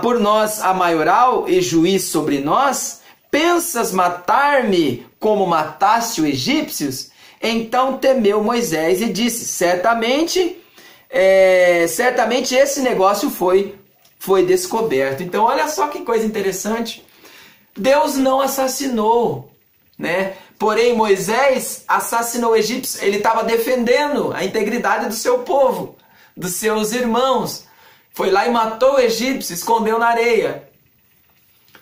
por nós a maioral e juiz sobre nós? Pensas matar-me como mataste os egípcios? Então temeu Moisés e disse: certamente esse negócio foi descoberto. Então olha só que coisa interessante. Deus não assassinou, né? Porém, Moisés assassinou o egípcio. Ele estava defendendo a integridade do seu povo, dos seus irmãos. Foi lá e matou o egípcio, escondeu na areia.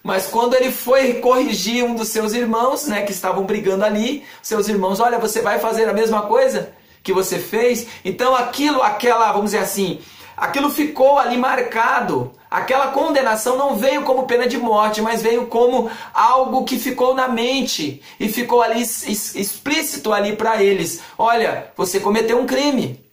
Mas quando ele foi corrigir um dos seus irmãos, né, que estavam brigando ali, seus irmãos, olha, você vai fazer a mesma coisa que você fez? Então vamos dizer assim, aquilo ficou ali marcado. Aquela condenação não veio como pena de morte, mas veio como algo que ficou na mente e ficou ali explícito ali para eles. Olha, você cometeu um crime.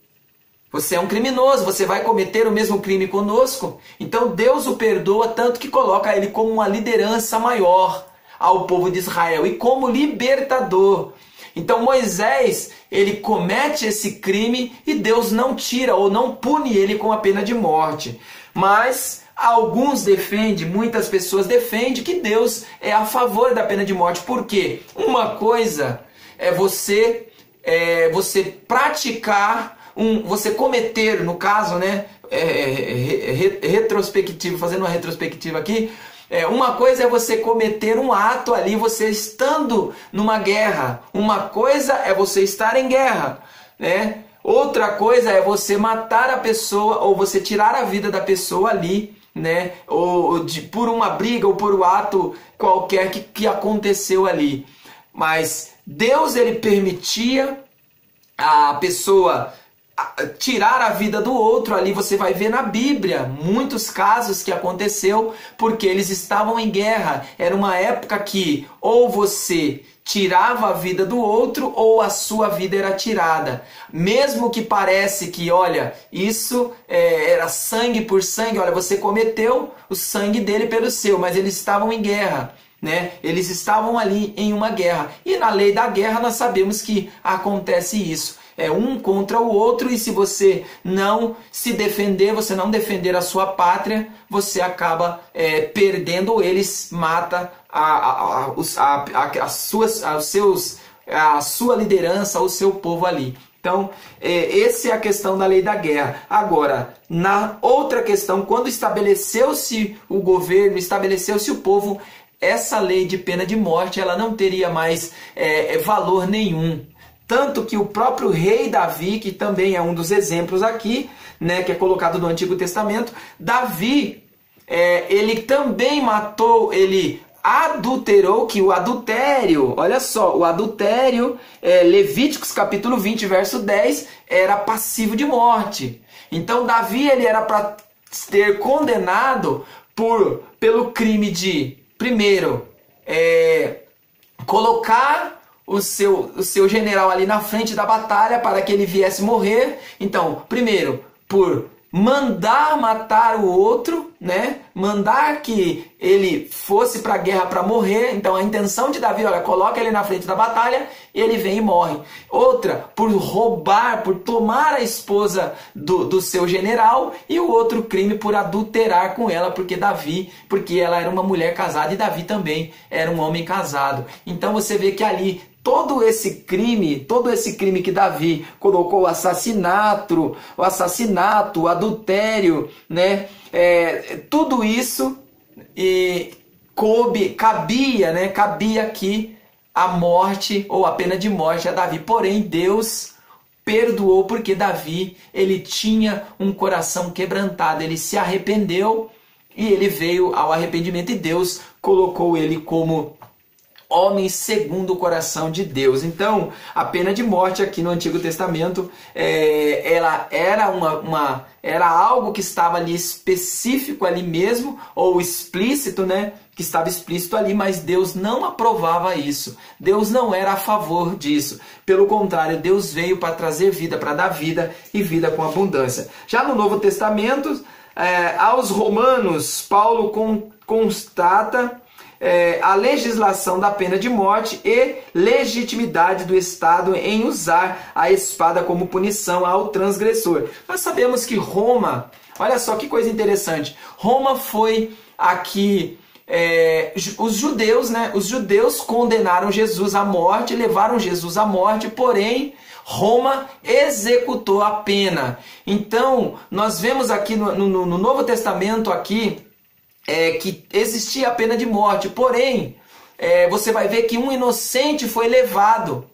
Você é um criminoso, você vai cometer o mesmo crime conosco. Então Deus o perdoa tanto que coloca ele como uma liderança maior ao povo de Israel e como libertador. Então Moisés, ele comete esse crime e Deus não tira ou não pune ele com a pena de morte. Mas alguns defendem, muitas pessoas defendem que Deus é a favor da pena de morte. Por quê? Uma coisa é você praticar, você cometer, no caso, né, retrospectivo, fazendo uma retrospectiva aqui, uma coisa é você cometer um ato ali, você estando numa guerra. Uma coisa é você estar em guerra, né? Outra coisa é você matar a pessoa ou você tirar a vida da pessoa ali, né? Por uma briga ou por um ato qualquer que aconteceu ali. Mas Deus, ele permitia a pessoa tirar a vida do outro. Ali você vai ver na Bíblia muitos casos que aconteceu porque eles estavam em guerra. Era uma época que ou você tirava a vida do outro ou a sua vida era tirada. Mesmo que parece que, olha, isso era sangue por sangue, olha, você cometeu o sangue dele pelo seu, mas eles estavam em guerra, né? Eles estavam ali em uma guerra. E na lei da guerra nós sabemos que acontece isso. É um contra o outro, e se você não se defender, você não defender a sua pátria, você acaba perdendo, eles mata a sua liderança, o seu povo ali. Então, essa é a questão da lei da guerra. Agora, na outra questão, quando estabeleceu-se o governo, estabeleceu-se o povo, essa lei de pena de morte, ela não teria mais valor nenhum. Tanto que o próprio rei Davi, que também é um dos exemplos aqui, né, que é colocado no Antigo Testamento, Davi, ele também matou, ele adulterou, que o adultério, olha só, o adultério, Levíticos capítulo 20, verso 10, era passivo de morte. Então Davi, ele era para ser condenado pelo crime de, primeiro, colocar o seu general ali na frente da batalha para que ele viesse morrer. Então, primeiro, por mandar matar o outro, né? Mandar que ele fosse para a guerra para morrer. Então a intenção de Davi, olha, coloca ele na frente da batalha e ele vem e morre. Outra, por roubar, por tomar a esposa do seu general. E o outro crime por adulterar com ela, porque ela era uma mulher casada e Davi também era um homem casado. Então você vê que ali todo esse crime que Davi colocou, o assassinato, o adultério, né? Tudo isso cabia aqui a morte ou a pena de morte a Davi. Porém, Deus perdoou porque Davi, ele tinha um coração quebrantado, ele se arrependeu e ele veio ao arrependimento e Deus colocou ele como homem segundo o coração de Deus. Então, a pena de morte aqui no Antigo Testamento, ela era algo que estava ali específico ali mesmo, ou explícito, né? Que estava explícito ali, mas Deus não aprovava isso. Deus não era a favor disso. Pelo contrário, Deus veio para trazer vida, para dar vida e vida com abundância. Já no Novo Testamento, aos Romanos, Paulo constata a legislação da pena de morte e legitimidade do Estado em usar a espada como punição ao transgressor. Nós sabemos que Roma, olha só que coisa interessante, Roma foi aqui, os judeus, né? Os judeus condenaram Jesus à morte, levaram Jesus à morte, porém Roma executou a pena. Então nós vemos aqui no Novo Testamento aqui, que existia a pena de morte, porém, você vai ver que um inocente foi levado.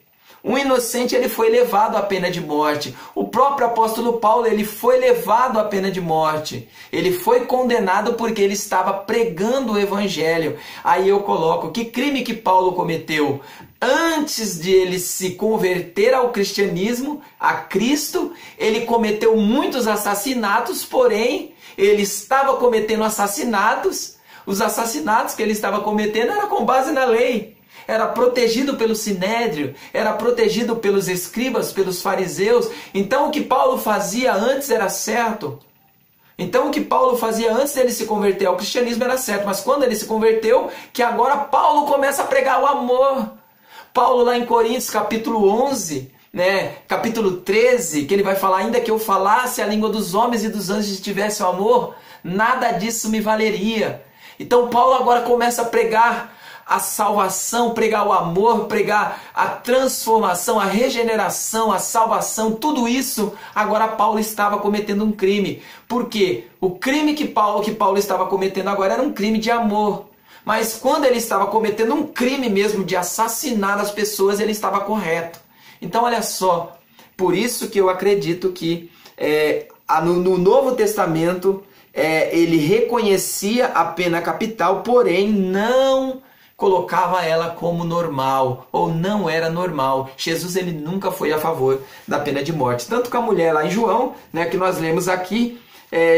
Um inocente, ele foi levado à pena de morte. O próprio apóstolo Paulo, ele foi levado à pena de morte. Ele foi condenado porque ele estava pregando o evangelho. Aí eu coloco, que crime que Paulo cometeu? Antes de ele se converter ao cristianismo, a Cristo, ele cometeu muitos assassinatos, porém, ele estava cometendo assassinatos. Os assassinatos que ele estava cometendo eram com base na lei. Era protegido pelo sinédrio, era protegido pelos escribas, pelos fariseus. Então o que Paulo fazia antes era certo. Então o que Paulo fazia antes dele se converter ao cristianismo era certo. Mas quando ele se converteu, que agora Paulo começa a pregar o amor. Paulo lá em Coríntios capítulo 11, capítulo 13, que ele vai falar: ainda que eu falasse a língua dos homens e dos anjos e tivesse o amor, nada disso me valeria. Então Paulo agora começa a pregar a salvação, pregar o amor, pregar a transformação, a regeneração, a salvação, tudo isso. Agora Paulo estava cometendo um crime. Por quê? O crime que Paulo estava cometendo agora era um crime de amor. Mas quando ele estava cometendo um crime mesmo de assassinar as pessoas, ele estava correto. Então olha só, por isso que eu acredito que no Novo Testamento ele reconhecia a pena capital, porém não colocava ela como normal, ou não era normal. Jesus, ele nunca foi a favor da pena de morte. Tanto que a mulher lá em João, que nós lemos aqui,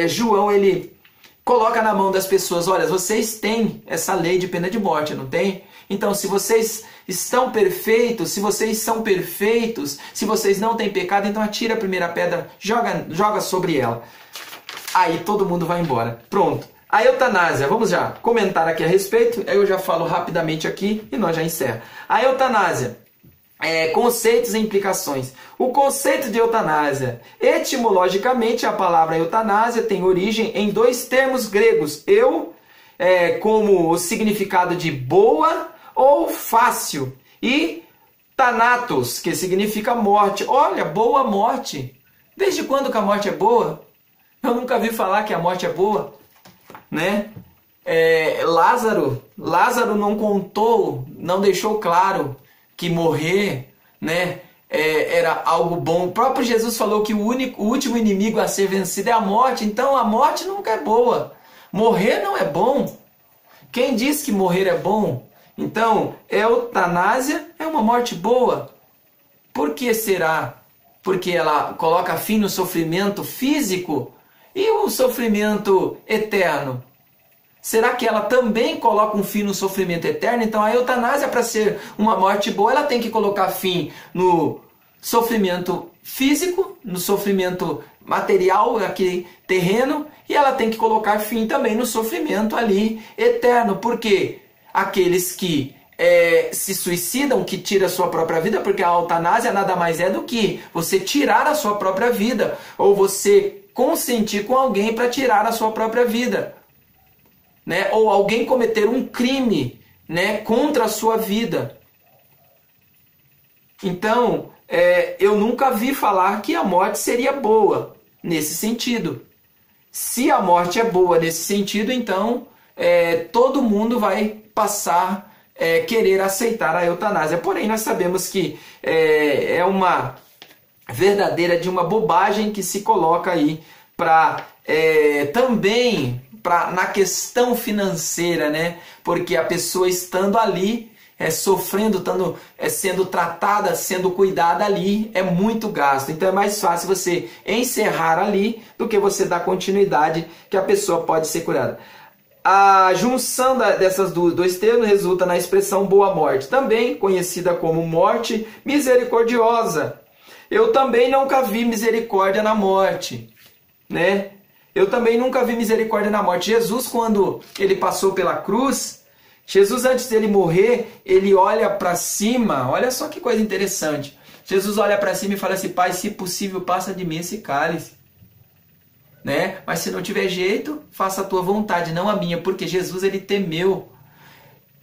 João, ele coloca na mão das pessoas: olha, vocês têm essa lei de pena de morte, não tem? Então, se vocês estão perfeitos, se vocês são perfeitos, se vocês não têm pecado, então atira a primeira pedra, joga sobre ela. Aí todo mundo vai embora. Pronto. A eutanásia, vamos já comentar aqui a respeito, aí eu já falo rapidamente aqui e nós já encerramos. A eutanásia, conceitos e implicações. O conceito de eutanásia, etimologicamente a palavra eutanásia tem origem em dois termos gregos. Como o significado de boa ou fácil, e thanatos, que significa morte. Olha, boa morte. Desde quando que a morte é boa? Eu nunca vi falar que a morte é boa. Lázaro não contou, não deixou claro que morrer, era algo bom. O próprio Jesus falou que o último inimigo a ser vencido é a morte. Então a morte nunca é boa. Morrer não é bom. Quem diz que morrer é bom? Então, eutanásia é uma morte boa. Por que será? Porque ela coloca fim no sofrimento físico. E o sofrimento eterno? Será que ela também coloca um fim no sofrimento eterno? Então a eutanásia, para ser uma morte boa, ela tem que colocar fim no sofrimento físico, no sofrimento material aqui terreno, e ela tem que colocar fim também no sofrimento ali eterno. Porque aqueles que se suicidam, que tiram a sua própria vida, porque a eutanásia nada mais é do que você tirar a sua própria vida, ou você consentir com alguém para tirar a sua própria vida, ou alguém cometer um crime, contra a sua vida. Então, eu nunca vi falar que a morte seria boa nesse sentido. Se a morte é boa nesse sentido, então todo mundo vai passar a querer aceitar a eutanásia. Porém, nós sabemos que é uma verdadeira de uma bobagem que se coloca aí para também na questão financeira, porque a pessoa estando ali sofrendo, sendo tratada, sendo cuidada ali, é muito gasto. Então é mais fácil você encerrar ali do que você dar continuidade, que a pessoa pode ser curada. A junção dessas dois termos resulta na expressão boa morte, também conhecida como morte misericordiosa. Eu também nunca vi misericórdia na morte, Eu também nunca vi misericórdia na morte. Jesus, quando ele passou pela cruz, Jesus, antes dele morrer, ele olha para cima. Olha só que coisa interessante. Jesus olha para cima e fala assim: Pai, se possível, passa de mim esse cálice. Mas se não tiver jeito, faça a tua vontade, não a minha. Porque Jesus, ele temeu.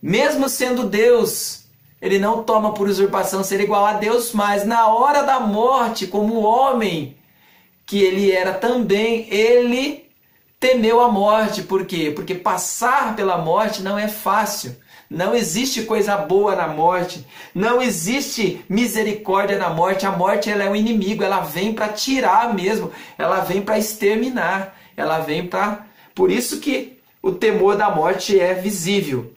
Mesmo sendo Deus, ele não toma por usurpação ser igual a Deus, mas na hora da morte, como homem que ele era também, ele temeu a morte. Por quê? Porque passar pela morte não é fácil. Não existe coisa boa na morte. Não existe misericórdia na morte. A morte, ela é um inimigo. Ela vem para tirar mesmo. Ela vem para exterminar. Ela vem para... Por isso que o temor da morte é visível.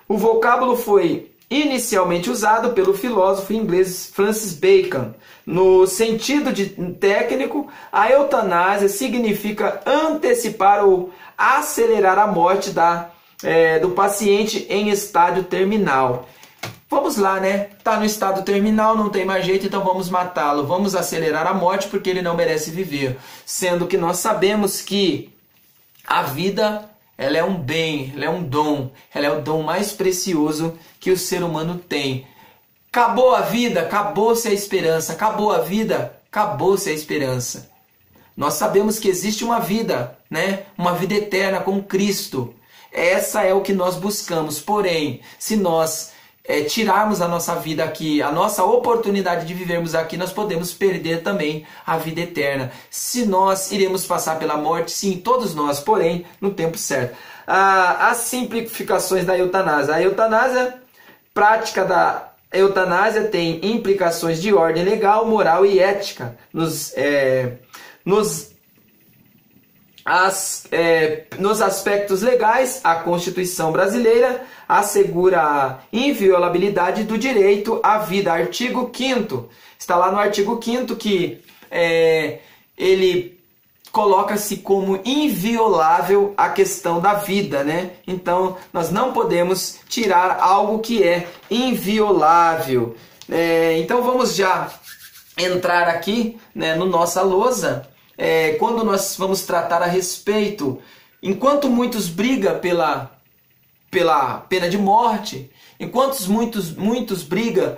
O vocábulo foi inicialmente usado pelo filósofo inglês Francis Bacon. No sentido técnico, a eutanásia significa antecipar ou acelerar a morte do paciente em estádio terminal. Vamos lá, né? Tá no estado terminal, não tem mais jeito, então vamos matá-lo. Vamos acelerar a morte porque ele não merece viver. Sendo que nós sabemos que a vida, ela é um bem, ela é um dom. Ela é o dom mais precioso que o ser humano tem. Acabou a vida, acabou-se a esperança. Acabou a vida, acabou-se a esperança. Nós sabemos que existe uma vida, né? Uma vida eterna com Cristo. Essa é o que nós buscamos. Porém, se nós tirarmos a nossa vida aqui, a nossa oportunidade de vivermos aqui, nós podemos perder também a vida eterna. Se nós iremos passar pela morte, sim, todos nós, porém, no tempo certo. As simplificações da eutanásia. A prática da eutanásia tem implicações de ordem legal, moral e ética nos aspectos legais. A Constituição brasileira assegura a inviolabilidade do direito à vida. Artigo 5º. Está lá no artigo 5º que ele coloca-se como inviolável a questão da vida, né? Então, nós não podemos tirar algo que é inviolável. Então, vamos já entrar aqui, né, no nossa lousa. Quando nós vamos tratar a respeito, enquanto muitos brigam pela pena de morte, enquanto muitos brigam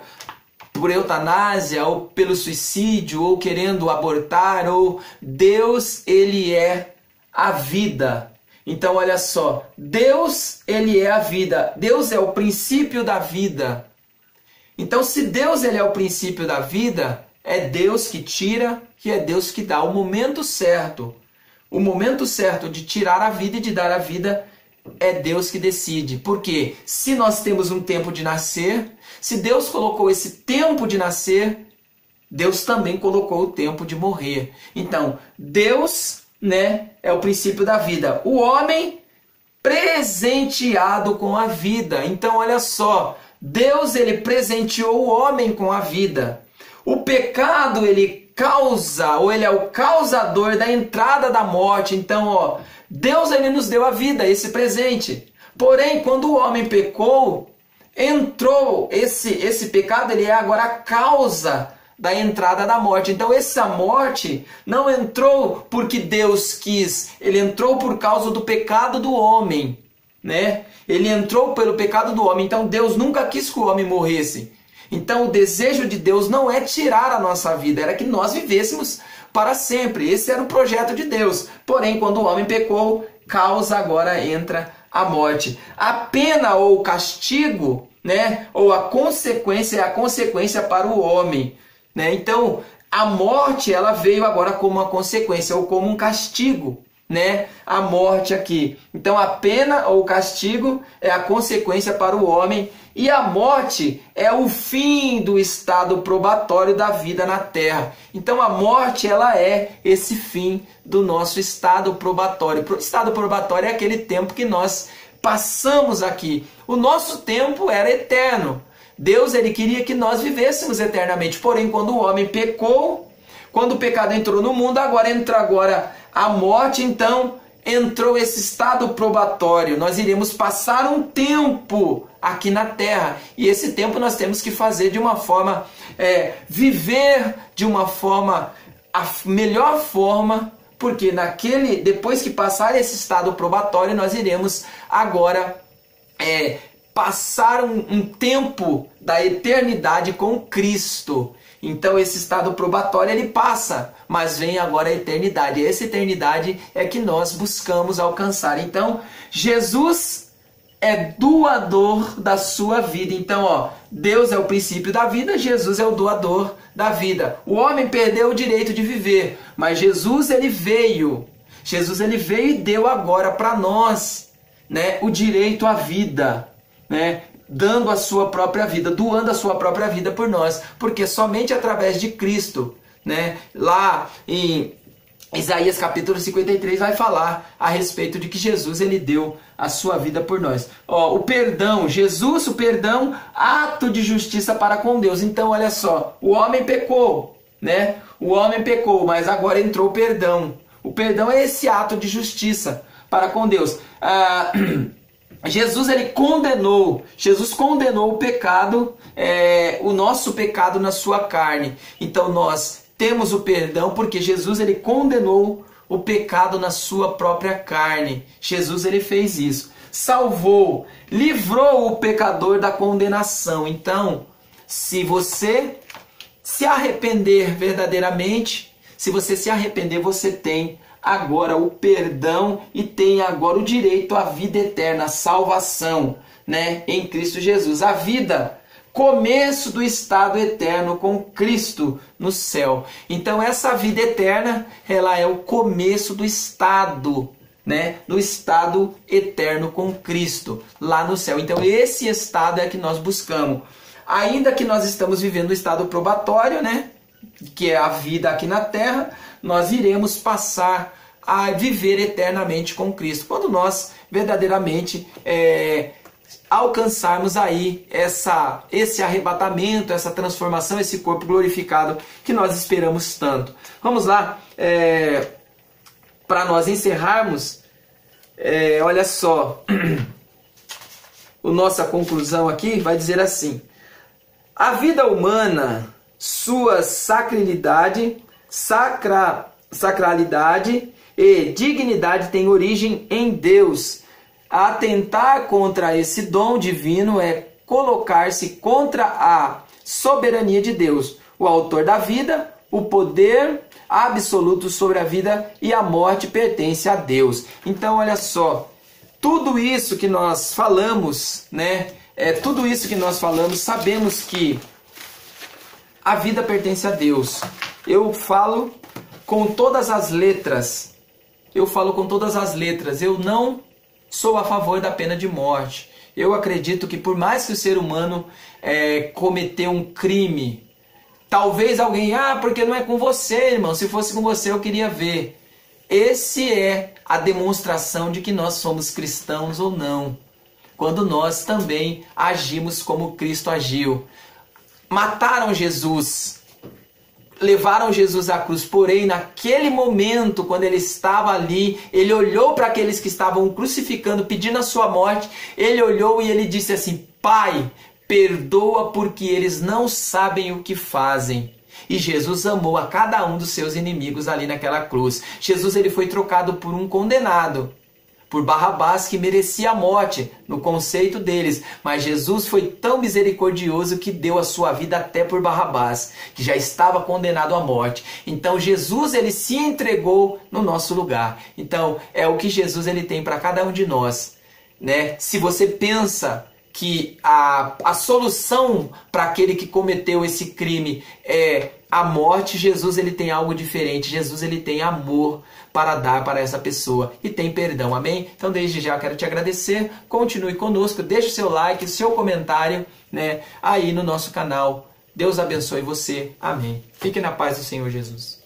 por eutanásia, ou pelo suicídio, ou querendo abortar, ou Deus, ele é a vida. Então, olha só, Deus, ele é a vida. Deus é o princípio da vida. Então, se Deus, ele é o princípio da vida, é Deus que tira, que é Deus que dá o momento certo. O momento certo de tirar a vida e de dar a vida é Deus que decide. Porque se nós temos um tempo de nascer, se Deus colocou esse tempo de nascer, Deus também colocou o tempo de morrer. Então, Deus, né, é o princípio da vida. O homem presenteado com a vida. Então, olha só, Deus, ele presenteou o homem com a vida. O pecado, ele causa, ou ele é o causador da entrada da morte. Então, Deus, ele nos deu a vida, esse presente. Porém, quando o homem pecou, entrou esse pecado, ele é agora a causa da entrada da morte. Então, essa morte não entrou porque Deus quis, ele entrou por causa do pecado do homem, né? Ele entrou pelo pecado do homem. Então, Deus nunca quis que o homem morresse. Então, o desejo de Deus não é tirar a nossa vida, era que nós vivêssemos para sempre. Esse era o projeto de Deus. Porém, quando o homem pecou, causa agora entra a morte. A pena ou o castigo, né, ou a consequência é a consequência para o homem, né? Então, a morte, ela veio agora como uma consequência ou como um castigo, né? A morte aqui. Então, a pena ou o castigo é a consequência para o homem. E a morte é o fim do estado probatório da vida na terra. Então a morte, ela é esse fim do nosso estado probatório. O estado probatório é aquele tempo que nós passamos aqui. O nosso tempo era eterno. Deus, ele queria que nós vivêssemos eternamente. Porém, quando o homem pecou, quando o pecado entrou no mundo, entra a morte, então entrou esse estado probatório. Nós iremos passar um tempo aqui na terra. E esse tempo nós temos que fazer de uma forma, viver de uma forma, a melhor forma, porque depois que passar esse estado probatório, nós iremos agora passar um tempo da eternidade com Cristo. Então esse estado probatório, ele passa, mas vem agora a eternidade. E essa eternidade é que nós buscamos alcançar. Então Jesus é doador da sua vida. Então, Deus é o princípio da vida, Jesus é o doador da vida. O homem perdeu o direito de viver, mas Jesus, ele veio. Jesus ele veio e deu agora para nós, né, o direito à vida, né, dando a sua própria vida, doando a sua própria vida por nós, porque somente através de Cristo, né, lá em Isaías capítulo 53 vai falar a respeito de que Jesus ele deu a sua vida por nós. Ó, o perdão, Jesus, o perdão, ato de justiça para com Deus. Então, olha só, o homem pecou, né? O homem pecou, mas agora entrou o perdão. O perdão é esse ato de justiça para com Deus. Jesus condenou o pecado, o nosso pecado na sua carne. Então nós temos o perdão porque Jesus ele condenou o pecado na sua própria carne. Jesus ele fez isso. Salvou, livrou o pecador da condenação. Então, se você se arrepender verdadeiramente, se você se arrepender, você tem agora o perdão e tem agora o direito à vida eterna, a salvação, né, em Cristo Jesus. A vida, começo do estado eterno com Cristo no céu. Então essa vida eterna, ela é o começo do estado, né, do estado eterno com Cristo lá no céu. Então esse estado é que nós buscamos. Ainda que nós estamos vivendo o estado probatório, né, que é a vida aqui na terra, nós iremos passar a viver eternamente com Cristo, quando nós verdadeiramente alcançarmos aí esse arrebatamento, essa transformação, esse corpo glorificado que nós esperamos tanto. Vamos lá, para nós encerrarmos, olha só, a nossa conclusão aqui vai dizer assim: a vida humana, sua sacralidade e dignidade tem origem em Deus. Atentar contra esse dom divino é colocar-se contra a soberania de Deus, o autor da vida. O poder absoluto sobre a vida e a morte pertence a Deus. Então, olha só, tudo isso que nós falamos, né? Tudo isso que nós falamos, sabemos que a vida pertence a Deus. Eu falo com todas as letras. Eu não sou a favor da pena de morte. Eu acredito que por mais que o ser humano cometeu um crime, talvez alguém, porque não é com você, irmão, se fosse com você eu queria ver. Esse é a demonstração de que nós somos cristãos ou não, quando nós também agimos como Cristo agiu. Mataram Jesus, levaram Jesus à cruz, porém naquele momento, quando ele estava ali, ele olhou para aqueles que estavam crucificando, pedindo a sua morte, ele olhou e ele disse assim: Pai, perdoa porque eles não sabem o que fazem. E Jesus amou a cada um dos seus inimigos ali naquela cruz. Jesus ele foi trocado por um condenado, por Barrabás, que merecia a morte, no conceito deles. Mas Jesus foi tão misericordioso que deu a sua vida até por Barrabás, que já estava condenado à morte. Então Jesus ele se entregou no nosso lugar. Então é o que Jesus ele tem para cada um de nós, né? Se você pensa que a solução para aquele que cometeu esse crime é a morte, Jesus ele tem algo diferente. Jesus ele tem amor para dar para essa pessoa e tem perdão, amém? Então desde já quero te agradecer, continue conosco, deixe o seu like, seu comentário, né, aí no nosso canal. Deus abençoe você, amém. Fique na paz do Senhor Jesus.